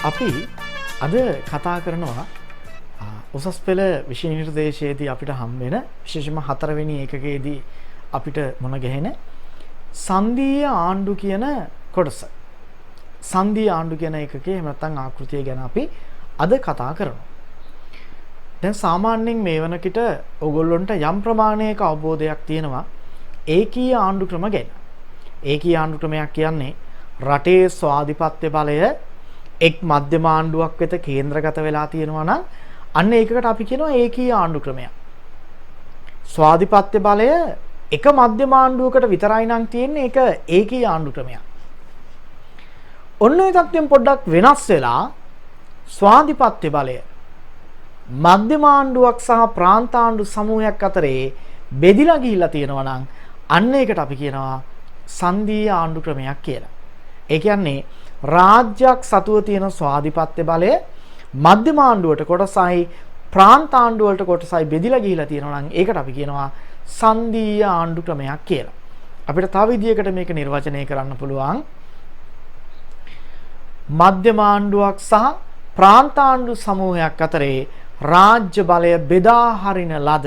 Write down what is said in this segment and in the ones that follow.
අපි අද කතා කරනවා උසස් පෙළ විෂය නිර්දේශයේදී අපිට හම් වෙන විශේෂයෙන්ම 4 වෙනි ඒකකයේදී අපිට මොන ගැහෙන සංධීය ආණ්ඩු කියන කොටස. සංධීය ආණ්ඩු කියන එකකේ එහෙම නැත්නම් ආකෘතිය ගැන අපි අද කතා කරනවා. දැන් සාමාන්‍යයෙන් මේ වනකිට ඕගොල්ලොන්ට යම් ප්‍රමාණයක අවබෝධයක් තියෙනවා ඒකීය ආණ්ඩු ක්‍රම ගැන. ඒකීය ආණ්ඩු ක්‍රමයක් කියන්නේ රටේ ස්වාධිපත්‍ය බලය එක් මධ්‍යම ආණ්ඩුවක් වෙත කේන්ද්‍රගත වෙලා තියෙනවා නම් අන්න ඒකකට අපි කියනවා ඒකීය ආණ්ඩු ක්‍රමයක්. ස්වාධිපත්‍ය බලය එක මධ්‍යම ආණ්ඩුවකට විතරයි නම් තියෙන්නේ ඒක ඒකීය ආණ්ඩු ක්‍රමයක්. ඔන්න ඔය තත්ත්වයෙන් පොඩ්ඩක් වෙනස් වෙලා ස්වාධිපත්‍ය බලය මධ්‍යම ආණ්ඩුවක් සහ ප්‍රාන්ත ආණ්ඩු සමූහයක් අතරේ බෙදිලා ගිහිල්ලා තියෙනවා නම් අන්න ඒකට අපි කියනවා සංධීය ආණ්ඩු ක්‍රමයක් කියලා. ඒ කියන්නේ රාජ්‍යයක් සතුව තියෙන ස්වාධිපත්‍ය බලය මධ්‍යම ආණ්ඩුවට කොටසයි ප්‍රාන්ත ආණ්ඩුවලට කොටසයි බෙදිලා ගිහිලා තියෙනවා නම් ඒකට අපි කියනවා සංධීය ආණ්ඩු ක්‍රමයක් කියලා. අපිට තව විදියකට මේක නිර්වචනය කරන්න පුළුවන්. මධ්‍යම ආණ්ඩුවක් සහ ප්‍රාන්ත ආණ්ඩු සමූහයක් අතරේ රාජ්‍ය බලය බෙදා හරින ලද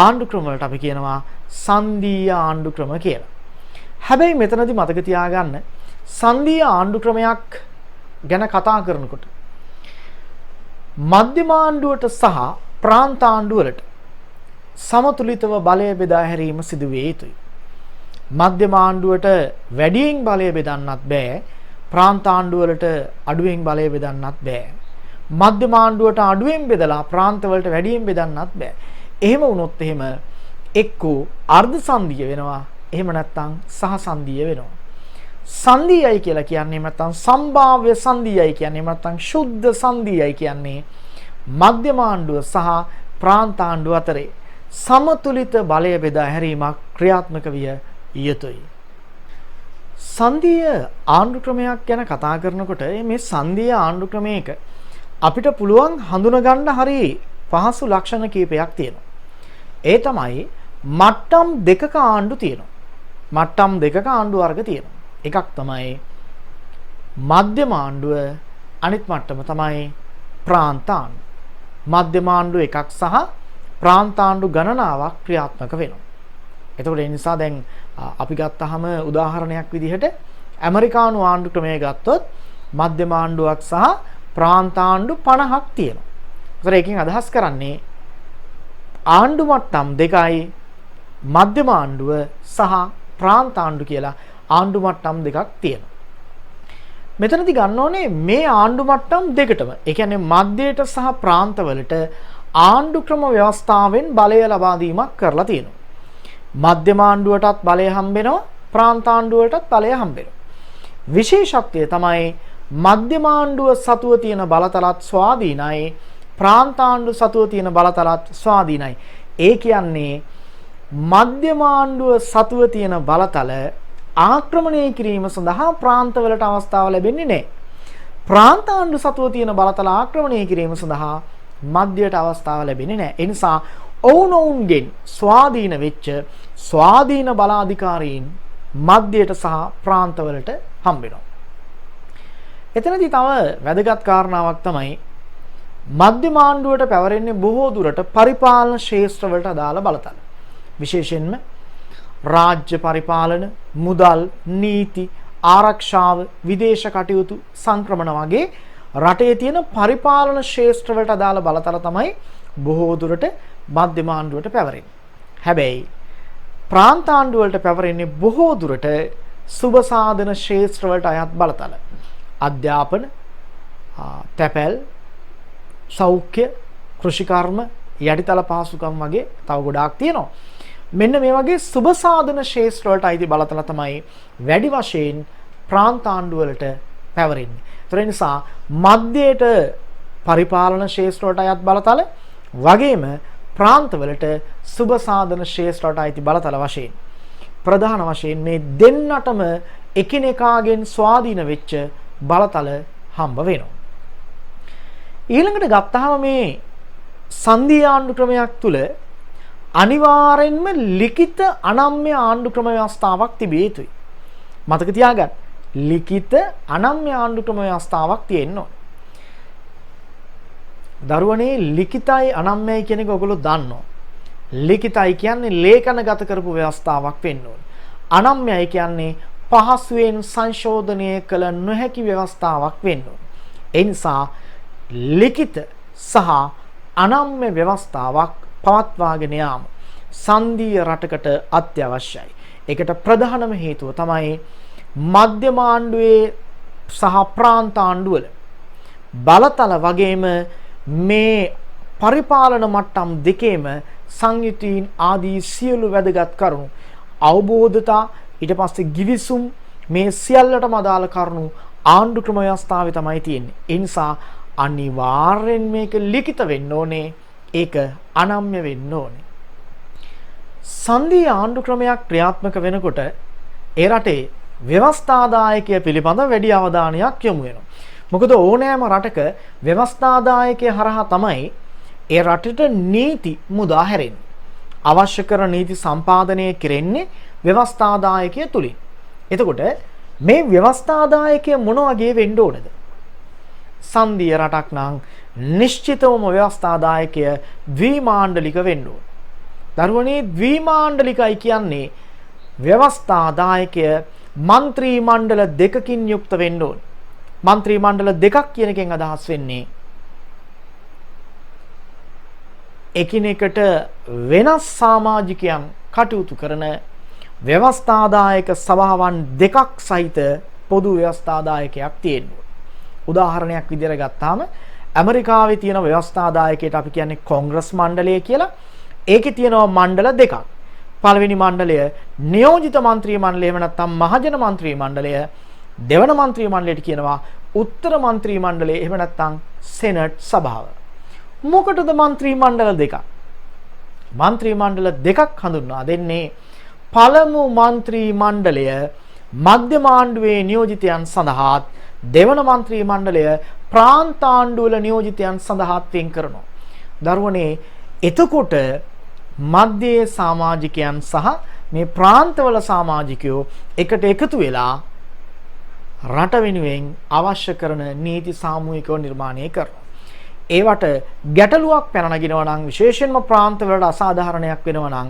ආණ්ඩු ක්‍රම වලට අපි කියනවා සංධීය ආණ්ඩු ක්‍රම කියලා. හැබැයි මෙතනදී මතක තියාගන්න සංධීය ආණ්ඩු ක්‍රමයක් ගැන කතා කරනකොට මධ්‍යම ආණ්ඩුවට සහ ප්‍රාන්ත ආණ්ඩුවලට සමතුලිතව බලය බෙදා හැරීම සිදු විය යුතුයි. මධ්‍යම ආණ්ඩුවට වැඩියෙන් බලය බෙදන්නත් බෑ. ප්‍රාන්ත ආණ්ඩුවලට අඩුවෙන් බලය බෙදන්නත් බෑ. මධ්‍යම ආණ්ඩුවට අඩුවෙන් බෙදලා ප්‍රාන්තවලට වැඩියෙන් බෙදන්නත් බෑ. එහෙම වුණොත් එහෙම එක්කෝ අර්ධ සංධීය වෙනවා. එහෙම නැත්නම් සහ සංධීය වෙනවා. සංධීයයි කියලා කියන්නේ නැත්නම් සම්භාව්‍ය සංධීයයි කියන්නේ නැත්නම් සුද්ධ සංධීයයි කියන්නේ මධ්‍යම ආණ්ඩුව සහ ප්‍රාන්ත ආණ්ඩුව අතරේ සමතුලිත බලය බෙදා හැරීමක් ක්‍රියාත්මක විය යුතුයි. සංධීය ආණ්ඩු ක්‍රමයක් ගැන කතා කරනකොට මේ සංධීය ආණ්ඩු ක්‍රමයක අපිට පුළුවන් හඳුනගන්න හරි පහසු ලක්ෂණ කීපයක් තියෙනවා. ඒ තමයි මට්ටම් දෙකක ආණ්ඩු තියෙනවා. මට්ටම් දෙකක ආණ්ඩු වර්ග තියෙනවා. එකක් තමයි මධ්‍යම ආණ්ඩුව, අනිත් මට්ටම තමයි ප්‍රාන්ත ආණ්ඩුව. මධ්‍යම ආණ්ඩුව එකක් සහ ප්‍රාන්ත ආණ්ඩු ගණනාවක් ක්‍රියාත්මක වෙනවා. එතකොට ඒ නිසා දැන් අපි ගත්තාම උදාහරණයක් විදිහට ඇමරිකානු ආණ්ඩු ක්‍රමය ගත්තොත් මධ්‍යම ආණ්ඩුවක් සහ ප්‍රාන්ත ආණ්ඩු 50ක් තියෙනවා. ඒතර ඒකෙන් අදහස් කරන්නේ ආණ්ඩු මට්ටම් දෙකයි මධ්‍යම ආණ්ඩුව සහ ප්‍රාන්ත ආණ්ඩු කියලා ආණ්ඩු මට්ටම් දෙකක් තියෙනවා. මෙතනදී ගන්න ඕනේ මේ ආණ්ඩු මට්ටම් දෙකටම. ඒ කියන්නේ මධ්‍යයට සහ ප්‍රාන්තවලට ආණ්ඩු ක්‍රම ව්‍යවස්ථාවෙන් බලය ලබා දීමක් කරලා තියෙනවා. මධ්‍යම ආණ්ඩුවටත් බලය හම්බෙනවා, ප්‍රාන්ත ආණ්ඩුවටත් බලය හම්බෙනවා. විශේෂත්වය තමයි මධ්‍යම ආණ්ඩුව සතුව තියෙන බලතලත් ස්වාධීනයි, ප්‍රාන්ත ආණ්ඩුව සතුව තියෙන බලතලත් ස්වාධීනයි. ඒ කියන්නේ මධ්‍යම ආණ්ඩුව සතුව තියෙන බලතල ආක්‍රමණය කිරීම සඳහා ප්‍රාන්තවලට අවස්ථාව ලැබෙන්නේ නැහැ. ප්‍රාන්ත ආණ්ඩු සතුව තියෙන බලතල ආක්‍රමණය කිරීම සඳහා මධ්‍යයට අවස්ථාව ලැබෙන්නේ නැහැ. ඒ නිසා ඔවුනොවුන්ගෙන් ස්වාධීන වෙච්ච ස්වාධීන බලාධිකාරීන් මධ්‍යයට සහ ප්‍රාන්තවලට හම්බ වෙනවා. එතනදී තව වැදගත් කාරණාවක් තමයි මධ්‍යම ආණ්ඩුවට පැවරෙන්නේ බොහෝ දුරට පරිපාලන ශේෂ්ත්‍රවලට අදාළ බලතල. විශේෂයෙන්ම රාජ්‍ය පරිපාලන, මුදල්, නීති, ආරක්ෂාව, විදේශ කටයුතු, සංක්‍රමණ වගේ රටේ තියෙන පරිපාලන ශේෂ්ත්‍රවලට අදාළ බලතල තමයි බොහෝ දුරට මධ්‍යම ආණ්ඩුවට පැවරෙන්නේ. හැබැයි ප්‍රාන්ත ආණ්ඩුවලට පැවරෙන්නේ බොහෝ දුරට සුබ සාධන ශේෂ්ත්‍රවලට අයත් බලතල. අධ්‍යාපන, තැපැල්, සෞඛ්‍ය, කෘෂිකර්ම, යටිතල පහසුකම් වගේ තව ගොඩාක් තියෙනවා. මෙන්න මේ වගේ සුබ සාධන ශේෂ්ත්‍ර වලට අයිති බලතල තමයි වැඩි වශයෙන් ප්‍රාන්ත ආණ්ඩුවලට පැවරෙන්නේ. ඒ නිසා මධ්‍යයට පරිපාලන ශේෂ්ත්‍ර වලට අයත් බලතල වගේම ප්‍රාන්තවලට සුබ සාධන ශේෂ්ත්‍ර වලට අයිති බලතල වශයෙන් ප්‍රධාන වශයෙන් මේ දෙන්නටම එකිනෙකාගෙන් ස්වාධීන වෙච්ච බලතල හම්බ වෙනවා. ඊළඟට ගත්තාම මේ සංධීය ආණ්ඩු ක්‍රමයක් තුල අනිවාර්යෙන්ම ලිඛිත අනම්‍ය ආණ්ඩු ක්‍රම ව්‍යවස්ථාවක් තිබිය යුතුයි. මතක තියාගන්න. ලිඛිත අනම්‍ය ආණ්ඩු ක්‍රම ව්‍යවස්ථාවක් තියෙන්න ඕනේ. දරුවනේ ලිඛිතයි අනම්‍යයි කියන එක ඔයගොල්ලෝ දන්නවා. ලිඛිතයි කියන්නේ ලේඛනගත කරපු ව්‍යවස්ථාවක් වෙන්න ඕනේ. අනම්‍යයි කියන්නේ පහසුවෙන් සංශෝධනය කළ නොහැකි ව්‍යවස්ථාවක් වෙන්න ඕනේ. ඒ නිසා ලිඛිත සහ අනම්‍ය ව්‍යවස්ථාවක් පවත්වාගෙන යාම සංධීය රටකට අත්‍යවශ්‍යයි. ඒකට ප්‍රධානම හේතුව තමයි මධ්‍යම ආණ්ඩුවේ සහ ප්‍රාන්ත ආණ්ඩුවල බලතල වගේම මේ පරිපාලන මට්ටම් දෙකේම සංයුතීන් ආදී සියලු වැදගත් කරුණු අවබෝධතා ඊට පස්සේ ගිවිසුම් මේ සියල්ලටම අදාළ කරුණු ආණ්ඩු ක්‍රම ව්‍යවස්ථාවේ තමයි තියෙන්නේ. ඒ නිසා අනිවාර්යෙන් මේක ලිඛිත වෙන්න ඕනේ. ඒක අනම්‍ය වෙන්න ඕනේ. සංධීය ආණ්ඩු ක්‍රමයක් ක්‍රියාත්මක වෙනකොට ඒ රටේ ව්‍යවස්ථාදායකය පිළිබඳ වැඩි අවධානයක් යොමු වෙනවා. මොකද ඕනෑම රටක ව්‍යවස්ථාදායකය හරහා තමයි ඒ රටට නීති මුදා හැරෙන්නේ. අවශ්‍ය කරන නීති සම්පාදනය කෙරෙන්නේ ව්‍යවස්ථාදායකය තුලින්. එතකොට මේ ව්‍යවස්ථාදායකය මොන වගේ වෙන්න ඕනද? සංධීය රටක් නම් නිශ්චිතවම ව්‍යවස්ථාදායකය ද්විමාණ්ඩලික වෙන්න ඕන. දරුවනේ ද්විමාණ්ඩලිකයි කියන්නේ ව්‍යවස්ථාදායකය මන්ත්‍රී මණ්ඩල දෙකකින් යුක්ත වෙන්න ඕන. මන්ත්‍රී මණ්ඩල දෙකක් කියන එකෙන් අදහස් වෙන්නේ එකිනෙකට වෙනස් සමාජිකයන් කටයුතු කරන ව්‍යවස්ථාදායක සභාවන් දෙකක් සහිත පොදු ව්‍යවස්ථාදායකයක් තියෙනවා. උදාහරණයක් විදිහට ගත්තාම ඇමරිකාවේ තියෙන ව්‍යවස්ථාදායකයට අපි කියන්නේ කොංග්‍රස් මණ්ඩලය කියලා. ඒකේ තියෙනවා මණ්ඩල දෙකක්. පළවෙනි මණ්ඩලය නියෝජිත മന്ത്രി මණ්ඩලය එහෙම නැත්නම් මහජන മന്ത്രി මණ්ඩලය. දෙවන മന്ത്രി මණ්ඩලයට කියනවා උත්තර മന്ത്രി මණ්ඩලය එහෙම නැත්නම් සෙනට් සභාව. මොකටද മന്ത്രി මණ්ඩල දෙකක්? മന്ത്രി මණ්ඩල දෙකක් හඳුන්වා දෙන්නේ පළමු മന്ത്രി මණ්ඩලය මධ්‍යම ආණ්ඩුවේ නියෝජිතයන් සඳහාත් දෙවන മന്ത്രി මණ්ඩලය ප්‍රාන්ත ආණ්ඩුවල නියෝජිතයන් සඳහාත් වෙන් කරනවා. දරුවනේ එතකොට මධ්‍යයේ සමාජිකයන් සහ මේ ප්‍රාන්තවල සමාජිකයෝ එකට එකතු වෙලා රට වෙනුවෙන් අවශ්‍ය කරන නීති සාමූහිකව නිර්මාණය කරනවා. ඒවට ගැටලුවක් පැන නගිනවා නම් විශේෂයෙන්ම ප්‍රාන්තවලට අසාධාරණයක් වෙනවා නම්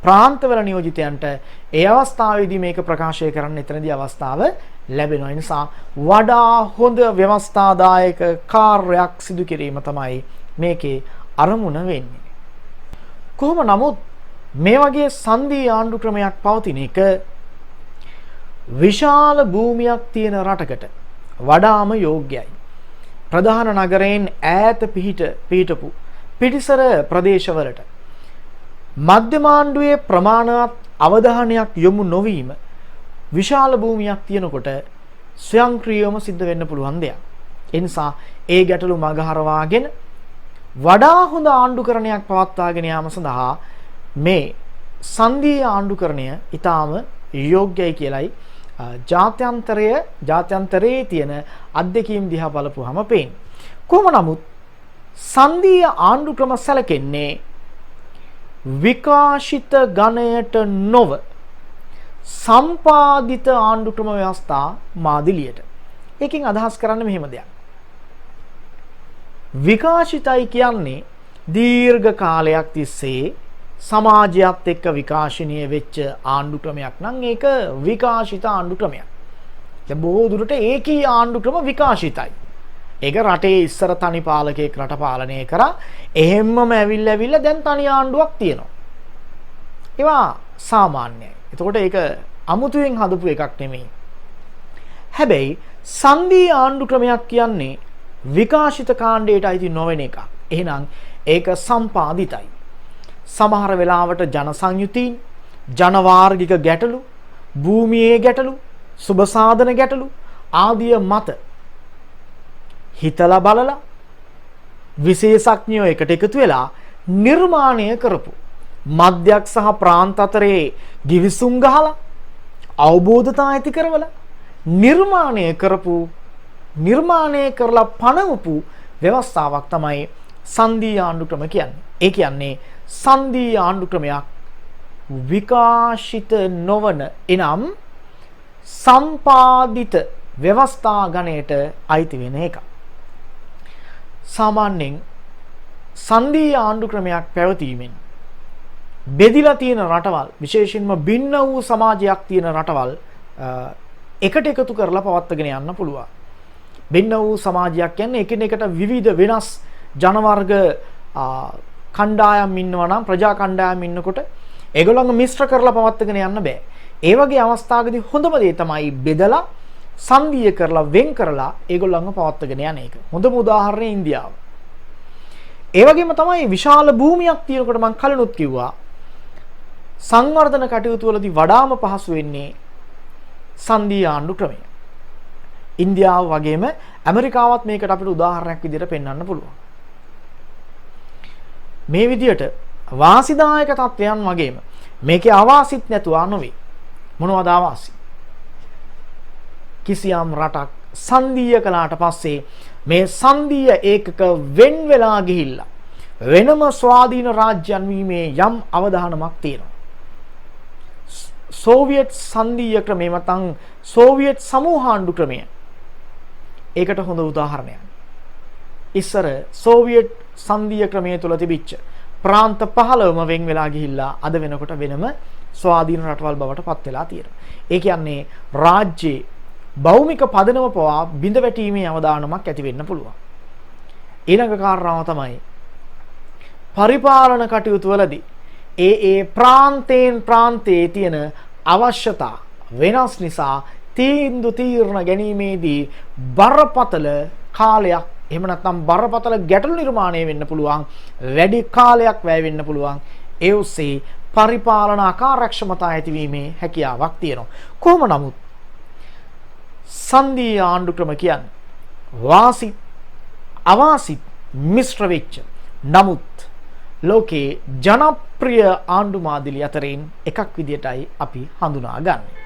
ප්‍රාන්තවල නියෝජිතයන්ට ඒ අවස්ථාවේදී මේක ප්‍රකාශය කරන්න එතනදී අවස්ථාව ලැබෙනවා. ඒ නිසා වඩා හොඳ ව්‍යවස්ථාදායක කාර්යයක් සිදු කිරීම තමයි මේකේ අරමුණ වෙන්නේ. කොහොම නමුත් මේ වගේ සංධීය ආණ්ඩු ක්‍රමයක් පවතින එක විශාල භූමියක් තියෙන රටකට වඩාම යෝග්‍යයි. ප්‍රධාන නගරයෙන් ඈත පිහිටපු පිටිසර ප්‍රදේශවලට මධ්‍යම ආණ්ඩුවේ ප්‍රමාණවත් අවධානයක් යොමු නොවීම විශාල භූමියක් තියෙනකොට ස්වයංක්‍රීයවම සිද්ධ වෙන්න පුළුවන් දෙයක්. ඒ නිසා ඒ ගැටලු මගහරවාගෙන වඩා හොඳ ආණ්ඩුකරණයක් පවත්වාගෙන යාම සඳහා මේ සංධීය ආණ්ඩුකරණය ඊටාම යෝග්‍යයි කියලයි ජාත්‍යන්තරයේ තියෙන අත්දැකීම් දිහා බලපුවහම පේන්නේ. කොහොම නමුත් සංධීය ආණ්ඩු ක්‍රම සැලකෙන්නේ විකාශිත ගණයට නොව සම්පාදිත ආණ්ඩු ක්‍රම ව්‍යවස්ථා මාදිලියට. ඒකෙන් අදහස් කරන්නේ මෙහෙම දෙයක්. විකාශිතයි කියන්නේ දීර්ඝ කාලයක් තිස්සේ සමාජයත් එක්ක විකාශනීය වෙච්ච ආණ්ඩු ක්‍රමයක් නම් ඒක විකාශිත ආණ්ඩු ක්‍රමයක්. දැන් බොහෝ දුරට ඒකී ආණ්ඩු ක්‍රම විකාශිතයි. ඒක රටේ ඉස්සර තනි පාලකයෙක් රට පාලනය කරා. එහෙම්මම ඇවිල්ලා දැන් තනි ආණ්ඩුවක් තියෙනවා. ඒවා සාමාන්‍යයි. එතකොට ඒක අමුතුවෙන් හදපු එකක් නෙමෙයි. හැබැයි සංධීය ආණ්ඩු ක්‍රමයක් කියන්නේ විකාශිත කාණ්ඩයට අයිති නොවන එකක්. එහෙනම් ඒක සම්පාදිතයි. සමහර වෙලාවට ජන සංයුතීන්, ජනවාර්ගික ගැටලු, භූමියේ ගැටලු, සුබ සාධන ගැටලු ආදිය මත හිතලා බලලා විශේෂඥයෝ එකට එකතු වෙලා නිර්මාණය කරපු මධ්‍යයක් සහ ප්‍රාන්ත අතරේ ගිවිසුම් ගහලා අවබෝධතා ඇති කරවලා නිර්මාණය කරලා පනවපු ව්‍යවස්ථාවක් තමයි සංධීය ආණ්ඩු ක්‍රම කියන්නේ. ඒ කියන්නේ සංධීය ආණ්ඩු ක්‍රමයක් විකාශිත නොවන එනම් සම්පාදිත ව්‍යවස්ථා ගණයට අයිති වෙන එක. සාමාන්‍යයෙන් සංධීය ආණ්ඩු ක්‍රමයක් පැවතීමෙන් බෙදිලා තියෙන රටවල් විශේෂයෙන්ම භින්න වූ සමාජයක් තියෙන රටවල් එකට එකතු කරලා පවත්වාගෙන යන්න පුළුවන්. භින්න වූ සමාජයක් කියන්නේ එකිනෙකට විවිධ වෙනස් ජන වර්ග කණ්ඩායම් ඉන්නවා නම් ප්‍රජා කණ්ඩායම් ඉන්නකොට ඒගොල්ලන්ව මිශ්‍ර කරලා පවත්වාගෙන යන්න බෑ. ඒ වගේ අවස්ථාවකදී හොඳම දේ තමයි බෙදලා සංධීය කරලා වෙන් කරලා ඒගොල්ලන්ව පවත්වාගෙන යන එක. හොඳම උදාහරණය ඉන්දියාව. ඒ වගේම තමයි විශාල භූමියක් තියෙනකොට මම කලිනුත් කිව්වා සංවර්ධන කටයුතු වලදී වඩාම පහසු වෙන්නේ සංධීය ආණ්ඩු ක්‍රමය. ඉන්දියාව වගේම ඇමරිකාවත් මේකට අපිට උදාහරණයක් විදිහට පෙන්වන්න පුළුවන්. මේ විදිහට වාසිදායක තත්වයන් වගේම මේකේ අවාසිත් නැතුව නොවේ. මොනවද අවාසි? කිසියම් රටක් සංධීය කළාට පස්සේ මේ සංධීය ඒකක වෙන් වෙලා ගිහිල්ලා වෙනම ස්වාධීන රාජ්‍යයන් වීමේ යම් අවධානමක් තියෙනවා. සෝවියට් සංධීය ක්‍රමය නැත්නම් සෝවියට් සමූහාණ්ඩු ක්‍රමය ඒකට හොඳ උදාහරණයක්. ඉස්සර සෝවියට් සංධීය ක්‍රමය තුල තිබිච්ච ප්‍රාන්ත 15ම වෙන් වෙලා ගිහිල්ලා අද වෙනකොට වෙනම ස්වාධීන රටවල් බවට පත් වෙලා තියෙනවා. ඒ කියන්නේ රාජ්‍යයේ භෞමික පදනම පවා බිඳ වැටීමේ අවදානමක් ඇති වෙන්න පුළුවන්. ඊළඟ කාරණාව තමයි පරිපාලන කටයුතු වලදී ඒ ප්‍රාන්තයෙන් ප්‍රාන්තයේ තියෙන අවශ්‍යතා වෙනස් නිසා තීරණ ගැනීමේදී බරපතල කාලයක් එහෙම නැත්නම් බරපතල ගැටලු නිර්මාණය වෙන්න පුළුවන්. වැඩි කාලයක් වැය වෙන්න පුළුවන්. ඒ ඔස්සේ පරිපාලන අකාර්යක්ෂමතා ඇතිවීමේ හැකියාවක් තියෙනවා. කොහොම නමුත් සංධීය ආණ්ඩු ක්‍රම කියන්නේ වාසි අවාසි මිශ්‍ර වෙච්ච නමුත් ලෝකේ ජනප්‍රිය ආණ්ඩු මාදිලි අතරින් එකක් විදියටයි අපි හඳුනාගන්නේ.